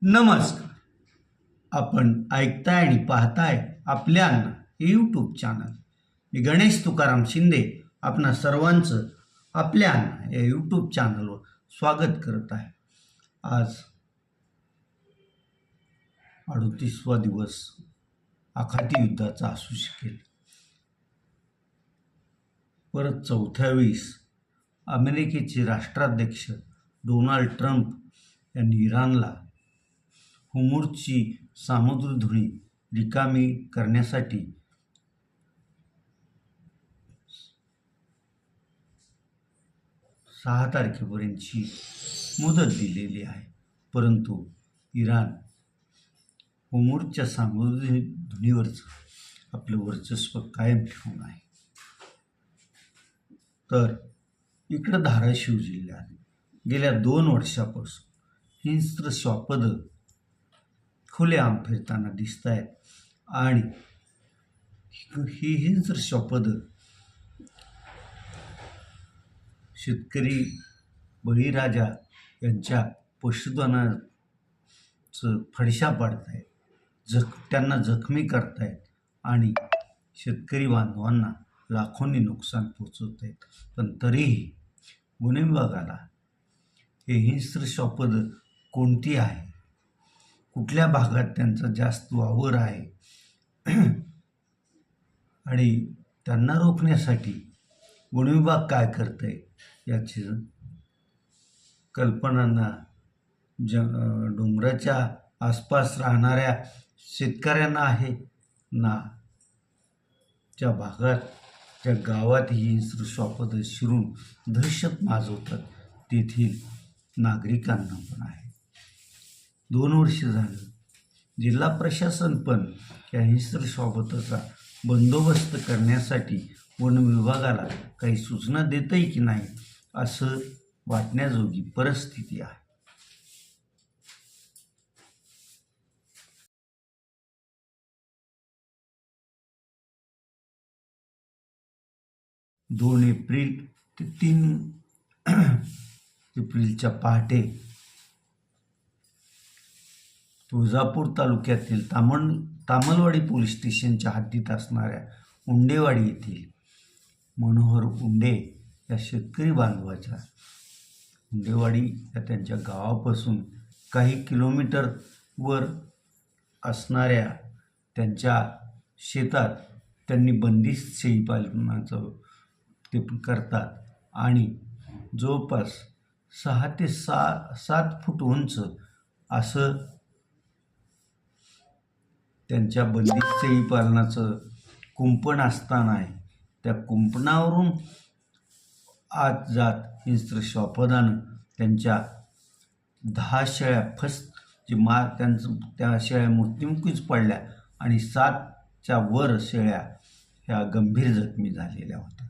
नमस्कार. आपण ऐकताय आणि पाहताय आपल्या अण्णा हे यूट्यूब चॅनल. मी गणेश तुकाराम शिंदे आपणा सर्वांचं आपल्या अण्णा या यूट्यूब चॅनलवर स्वागत करत आहे. आज 38वा दिवस आखाती युद्धाचा असू शकेल. परत 4थ्या वेळेस अमेरिकेचे राष्ट्राध्यक्ष डोनाल्ड ट्रम्प यांनी इराणला होर्मुझची सामुद्रधुनी रिकामी करण्यासाठी सहा तारखेपर्यंतची मुदत दिलेली आहे. परंतु इराण होर्मुझच्या सामुद्रधुनीवरचं आपलं वर्चस्व कायम ठेवून आहे. तर इकडं धाराशिव जिल्ह्यात गेल्या 2 वर्षापासून हिंस्त्र श्वापदं खुलेआम फिरताना दिसत आहेत आणि ही हिंस्त्र श्वापदं शेतकरी बळीराजा यांच्या पशुधनाचं फडशा पाडत आहेत, त्यांना जखमी करतायत आणि शेतकरी बांधवांना लाखोंनी नुकसान पोचवत आहेत. पण तरीही वन विभागाला हे हिंस्त्र श्वापदं कोणती आहे, कुठल्या भागात त्यांचा जास्त वावर आहे आणि त्यांना रोखण्यासाठी वन विभाग काय करत आहे याची कल्पनांना डोंगराच्या आसपास राहणाऱ्या शेतकऱ्यांना आहे ना ज्या भागात ज्या गावात ही हिंस्त्र श्वापदं शिरून दहशत माजवतात तेथील नागरिकांना पण आहे. 2 वर्ष झालं जिल्हा प्रशासन पण या हिंस्त्र श्वापदाचा बंदोबस्त करण्यासाठी वन विभागाला काही सूचना देतंय की नाही असं वाटण्याजोगी परिस्थिती आहे. दोन एप्रिल ते 3 एप्रिलच्या पहाटे तुळजापूर तालुक्यातील तामलवाडी पोलीस स्टेशनच्या हद्दीत असणाऱ्या उंडेवाडी येथील मनोहर उंडे या शेतकरी बांधवाच्या उंडेवाडी या त्यांच्या गावापासून काही किलोमीटरवर असणाऱ्या त्यांच्या शेतात त्यांनी बंदिस्त शेळीपालनाचं ते करतात आणि जवळपास 6 ते 7 फूट उंच असं त्यांच्या बंदिस्त शेळीपालनाचं कुंपण असताना आहे. त्या कुंपणावरून आत जात हिंस्त्र श्वापदानं त्यांच्या 10 शेळ्या त्या शेळ्या मृत्युमुखीच पडल्या आणि 7च्या वर शेळ्या ह्या गंभीर जखमी झालेल्या होत्या.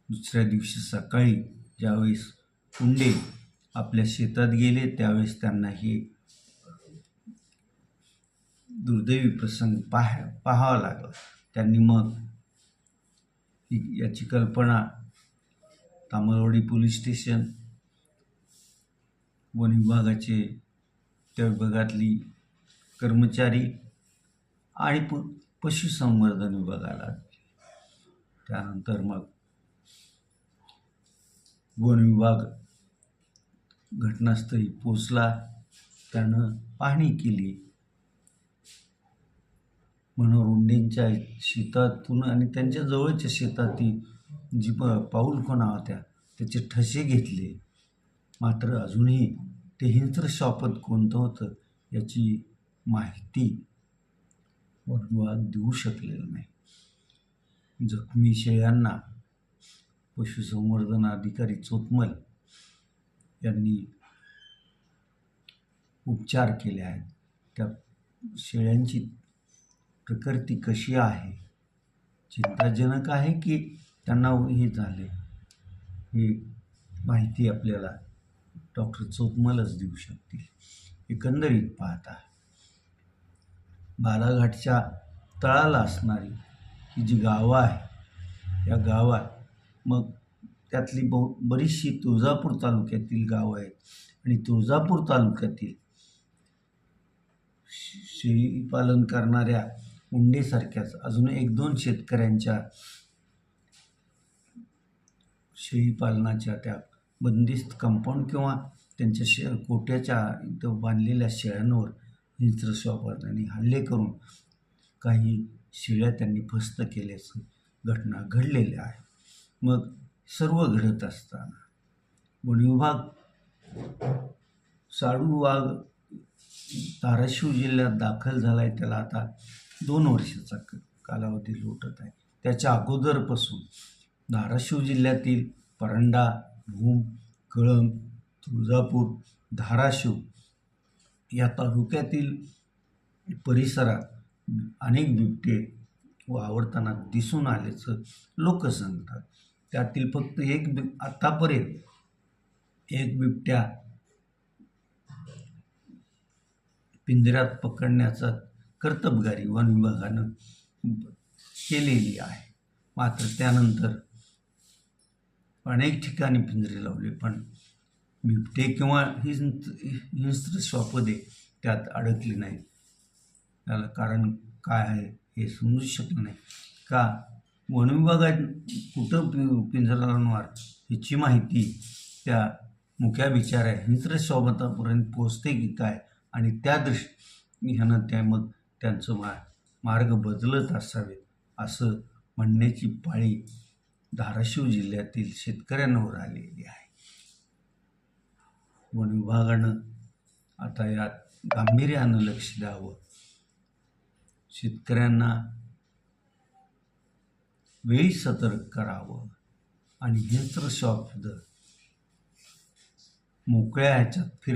दुसऱ्या दिवशी सकाळी ज्यावेळेस उंडे आपल्या शेतात गेले त्यावेळेस त्यांना हे दुर्दैवी प्रसंग पाहावा लागला. त्यांनी मग याची कल्पना तामलवाडी पोलीस स्टेशन, वन विभागाचे त्या विभागातली कर्मचारी आणि पशुसंवर्धन विभागाला. त्यानंतर मग वन विभाग घटनास्थळी पोचला. त्यानं पाहणी केली. मनोहर उंडेंच्या शेतातून आणि त्यांच्या जवळच्या शेतातील जी पाऊलखुणा होत्या त्याचे ठसे घेतले. मात्र अजूनही ते हिंस्त्र श्वापद कोणतं होतं याची माहिती वन विभाग देऊ शकलेलं नाही. जखमी शेळ्यांना पशुसंवर्धन अधिकारी चोतमल यांनी उपचार केले आहेत. त्या शेळ्यांची प्रकृती कशी आहे, चिंताजनक आहे की त्यांना हे झाले, ही माहिती आपल्याला डॉक्टर चोतमलच देऊ शकतील. एकंदरीत पाहता बालाघाटच्या तळाला असणारी ही जी गावं आहे या गावात मग त्यातली बरीचशी तुळजापूर तालुक्यातील गावं आहेत आणि तुळजापूर तालुक्यातील शेळी पालन करणाऱ्या उंडेसारख्याच अजून 1-2 शेतकऱ्यांच्या शेळी पालनाच्या त्या बंदिस्त कंपाऊंड किंवा त्यांच्या कोट्याच्या इथं बांधलेल्या शेळ्यांवर हिंस्र स्वापाने हल्ले करून काही शेळ्या त्यांनी फस्त केल्याचं घटना घडलेल्या आहे. मग सर्व घडत असताना वन विभाग साडू वाघ धाराशिव जिल्ह्यात दाखल झाला आहे. त्याला आता 2 वर्षाचा कालावधी लोटत आहे. त्याच्या अगोदरपासून धाराशिव जिल्ह्यातील परंडा, भूम, कळंब, तुळजापूर, धाराशिव या तालुक्यातील परिसरात अनेक बिबटे वावरताना दिसून आल्याचं लोक सांगतात. त्यातील फक्त आतापर्यंत एक बिबट्या पिंजऱ्यात पकडण्याचा कर्तबगारी वन विभागानं केलेली आहे. मात्र त्यानंतर अनेक ठिकाणी पिंजरे लावले, पण बिबटे किंवा हिंस्र श्वापदे त्यात अडकली नाहीत. त्याला कारण काय आहे हे समजू शकलं नाही. का वन विभागात कुठं पिंजरा लावणार ह्याची माहिती त्या मुक्या बिचाऱ्या हिंस्र श्वापदापर्यंत पोचते की काय, आणि त्या ह्यानं त्या मग त्यांचं मार्ग बदलत असावेत असं म्हणण्याची पाळी धाराशिव जिल्ह्यातील शेतकऱ्यांवर आलेली आहे. वन विभागानं आता यात गांभीर्यानं लक्ष द्यावं. शेतकऱ्यांना वेळी सतर्क करावं आणि हिंस्र शब्द मोकळ्या ह्याच्यात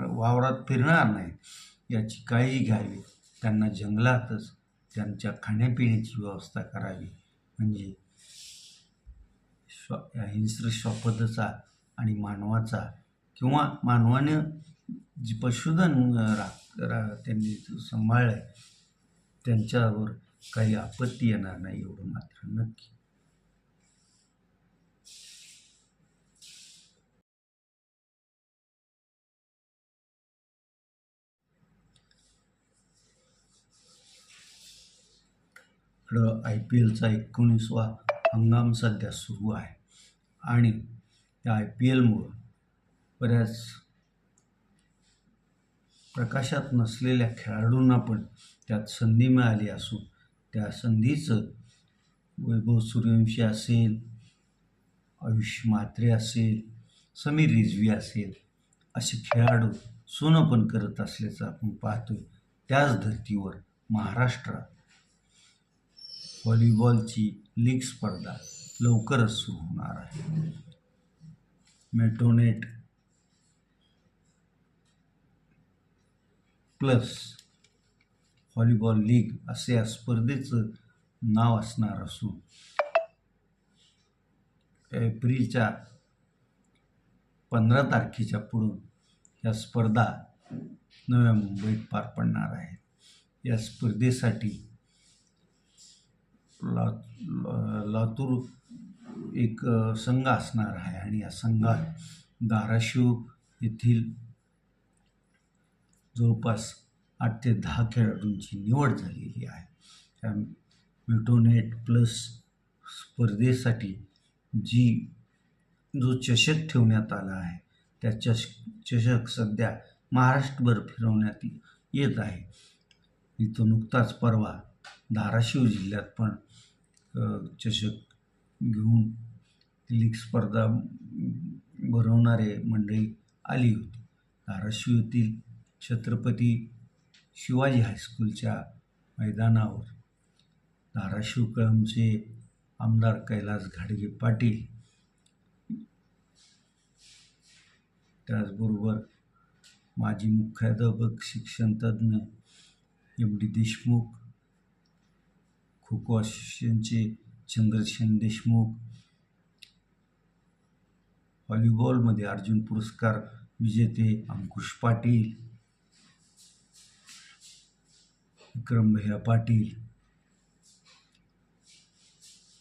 वावरात फिरणार नाहीत याची काळजी घ्यावी. त्यांना जंगलातच त्यांच्या खाण्यापिण्याची व्यवस्था करावी. म्हणजे या हिंस्र श्वापदाचा आणि मानवाचा किंवा मानवानं जी पशुधन त्यांनी सांभाळलं आहे त्यांच्यावर काही आपत्ती येणार नाही एवढं मात्र नक्की. IPLचा 19वा हंगाम सध्या सुरू आहे आणि या IPLमुळं बऱ्याच प्रकाशात नसलेल्या खेळाडूंना पण त्यात संधी मिळाली असून त्या संधीचं वैभव सूर्यवंशी असेल, आयुष म्हात्रे असेल, समीर रिझवी असेल असे खेळाडू सोनंपण करत असल्याचं आपण पाहतोय. त्याच धर्तीवर महाराष्ट्रात व्हॉलीबॉलची लीग स्पर्धा लवकरच सुरू होणार आहे. मेटोनेट प्लस व्हॉलीबॉल लीग असे या स्पर्धेचं नाव असणार असून एप्रिलच्या 15 तारखेच्या पुढून या स्पर्धा नव्या मुंबईत पार पडणार आहेत. या स्पर्धेसाठी लातूर एक संघ असणार आहे आणि या संघात धाराशिव येथील जवळपास 8 ते 10 खेळाडूंची निवड झालेली आहे. त्या मेटोनेट प्लस स्पर्धेसाठी जो चषक ठेवण्यात आला आहे त्या चषक सध्या महाराष्ट्रभर फिरवण्यात येत आहे. इथं नुकताच परवा धाराशिव जिल्ह्यात पण चषक घेऊन लीग स्पर्धा भरवणारे मंडळी आली होती. धाराशिव येथील छत्रपती शिवाजी हायस्कूलच्या मैदानावर धाराशिव कळंबचे आमदार कैलास घाडगे पाटील, त्याचबरोबर माजी मुख्याध्यापक शिक्षणतज्ज्ञ MD देशमुख, खो खो असोसिएशनचे चंद्रशेन देशमुख, व्हॉलीबॉलमध्ये अर्जुन पुरस्कार विजेते अंकुश पाटील, विक्रम भैया पाटील,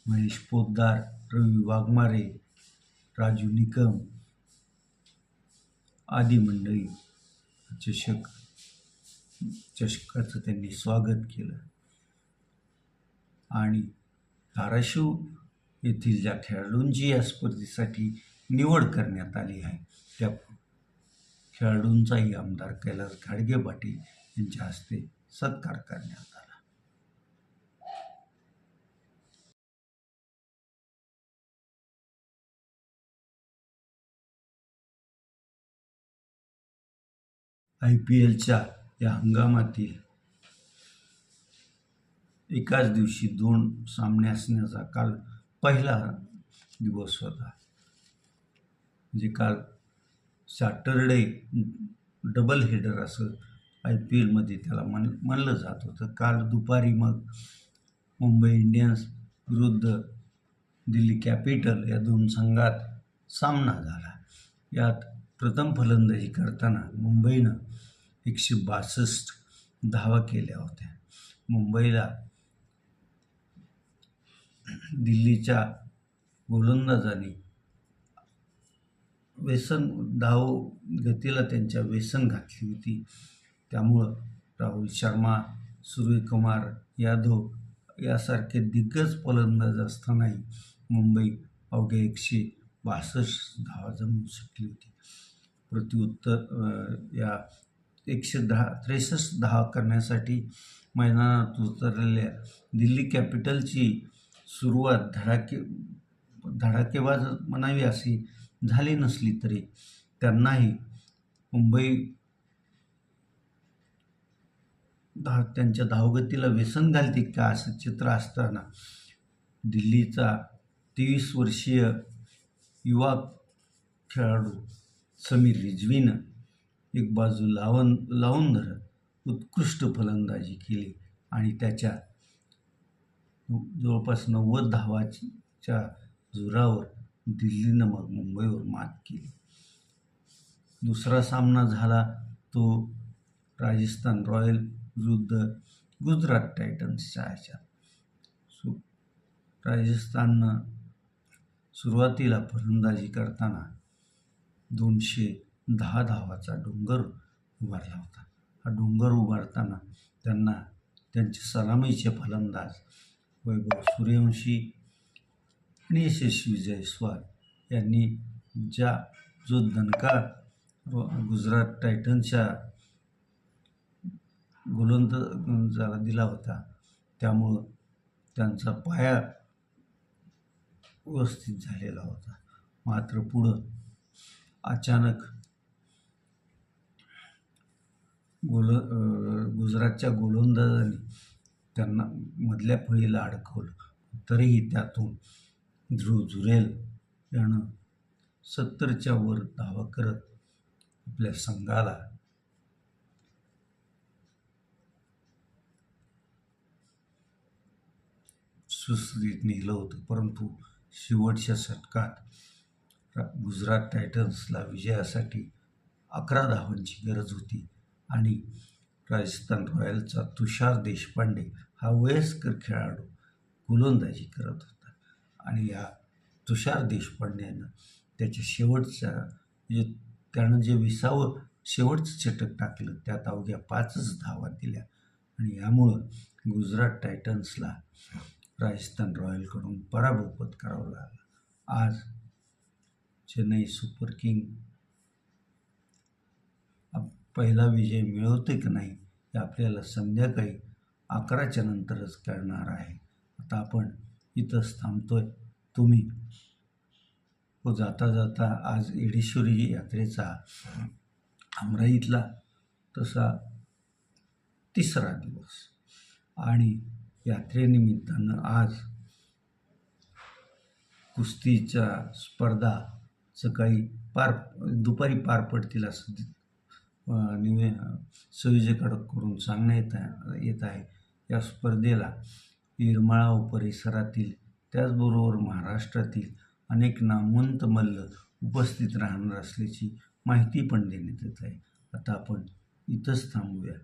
महेश पोद्दार, रवी वाघमारे, राजू निकम आदी मंडळी चषक चषकाचं त्यांनी स्वागत केलं. आणि धाराशिव येथील ज्या खेळाडूंची या स्पर्धेसाठी निवड करण्यात आली आहे त्या खेळाडूंचाही आमदार कैलास घाडगे पाटील यांच्या हस्ते सत्कार करण्यात आला. IPLच्या या हंगामातील एकाच दिवशी 2 सामने असण्याचा काल पहिला दिवस होता. म्हणजे काल सॅटरडे डबल हेडर असं IPLमध्ये त्याला म्हणलं जात होतं. काल दुपारी मग मुंबई इंडियन्स विरुद्ध दिल्ली कॅपिटल या 2 संघात सामना झाला. यात प्रथम फलंदाजी करताना मुंबईनं 162 धावा केल्या होत्या. मुंबईला दिल्लीच्या गोलंदाजांनी धाव गतीला त्यांच्या व्यसन घातली होती. त्यामुळं राहुल शर्मा, सूर्यकुमार यादव यासारखे दिग्गज फलंदाज असतानाही मुंबई अवघ्या 162 धावा जमवू शकली होती. प्रत्युत्तर या 163 धावा करण्यासाठी मैदानात उतरलेल्या दिल्ली कॅपिटलची सुरुवात धडाकेबाज म्हणावी अशी झाली नसली तरी त्यांनाही मुंबई त्यांच्या धावगतीला व्यसन घालते का असं चित्र असताना दिल्लीचा 23 वर्षीय युवा खेळाडू समीर रिझवीनं एक बाजू लावून धरत उत्कृष्ट फलंदाजी केली आणि त्याच्या जवळपास 90 धावाच्या जोरावर दिल्लीनं मग मुंबईवर मात केली. दुसरा सामना झाला तो राजस्थान रॉयल विरुद्ध गुजरात टायटन्सच्या ह्याच्यात. राजस्थाननं सुरुवातीला फलंदाजी करताना 210 धावाचा डोंगर उभारला होता. हा डोंगर उभारताना त्यांना त्यांचे सलामीचे फलंदाज वैभव सूर्यवंशी आणि यशस्वी जयस्वाल यांनी जो दणका गुजरात टायटन्सच्या गोलंदाजाला दिला होता त्यामुळं त्यांचा पाया व्यवस्थित झालेला होता. मात्र पुढं अचानक गुजरातच्या गोलंदाजांनी त्यांना मधल्या फळीला अडकवलं. तरीही त्यातून ध्रुव जुरेल यानं 70च्या वर धावा करत आपल्या संघाला सुस्थीत नेलं होतं. परंतु शेवटच्या षटकात गुजरात टायटन्सला विजयासाठी 11 धावांची गरज होती आणि राजस्थान रॉयल्सचा तुषार देशपांडे हा वयस्कर खेळाडू गोलंदाजी करत होता आणि या तुषार देशपांडेनं त्याच्या त्यानं जे 20वं शेवटचं षटक टाकलं त्यात अवघ्या 5च धावा दिल्या आणि यामुळं गुजरात टायटन्सला राजस्थान रॉयलकडून पराभव पत्करावा लागला. आज चेन्नई सुपर किंग पहिला विजय मिळवते की नाही हे आपल्याला संध्याकाळी 11च्या नंतरच कळणार आहे. आता आपण इथंच थांबतोय. तुम्ही जाता जाता आज येडेश्वरी यात्रेचा अमराईतला तसा 3रा दिवस आणि यात्रेनिमित्तानं आज कुस्तीच्या स्पर्धा दुपारी पार पडतील असं संयोजकांकडून सांगण्यात येत आहे. या स्पर्धेला येरमाळा परिसरातील त्याचबरोबर महाराष्ट्रातील अनेक नामवंत मल्ल उपस्थित राहणार असल्याची माहिती पण देण्यात येत आहे. आता आपण इथंच थांबूया.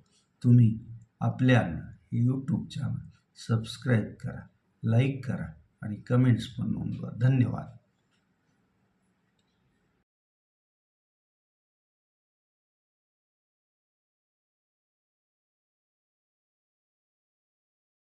तुम्ही आपल्या हे यूट्यूब चॅनल सबस्क्राईब करा, लाईक करा आणि कमेंट्स पण नोंदवा. धन्यवाद.